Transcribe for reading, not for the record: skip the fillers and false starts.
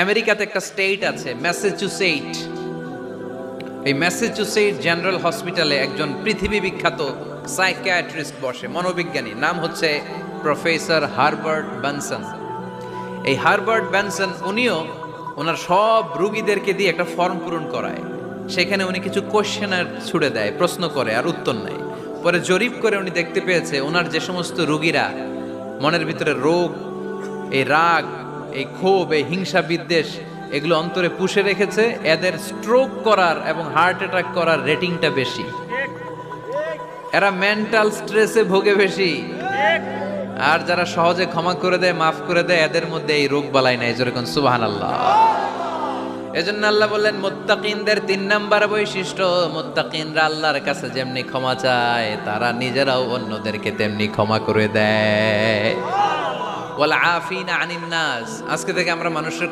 আমেরিকাতে একটা স্টেট আছে ম্যাসাচুসেট। এই ম্যাসাচুসেট জেনারেল হসপিটালে একজন পৃথিবী বিখ্যাত সাইকিয়াট্রিস্ট বসে, মনোবিজ্ঞানী, নাম হচ্ছে প্রফেসর হারবার্ট বেনসন। এই হারবার্ট বেনসন উনিও ওনার সব রুগীদেরকে দিয়ে একটা ফর্ম পূরণ করায়। সেখানে উনি কিছু কোশ্চেনার ছুড়ে দেয়, প্রশ্ন করে আর উত্তর নেয়। পরে জরিপ করে উনি দেখতে পেয়েছে ওনার যে সমস্ত রুগীরা মনের ভিতরে রোগ, এই রাগ, এই ক্ষোভ, এই হিংসা বিদ্বেষ এগুলো অন্তরে পুষে রেখেছে, এদের স্ট্রোক করার এবং হার্ট অ্যাটাক করার রেটিংটা বেশি। এরা মেন্টাল স্ট্রেসে ভোগে বেশি। আর যারা সহজে ক্ষমা করে দেয়, মাফ করে দেয়, এদের মধ্যে এই রোগ বালাই নাই। যেরকম সুবহানাল্লাহ। এজন্য আল্লাহ বললেন মুত্তাকিনদের ৩ নাম্বার বৈশিষ্ট্য, মুত্তাকিনরা আল্লাহর কাছে যেমনি ক্ষমা চায় তারা নিজেরাও অন্যদেরকে তেমনি ক্ষমা করে দেয়। ওয়াল আফিনা আনিন নাস। আজকে থেকে আমরা মানুষের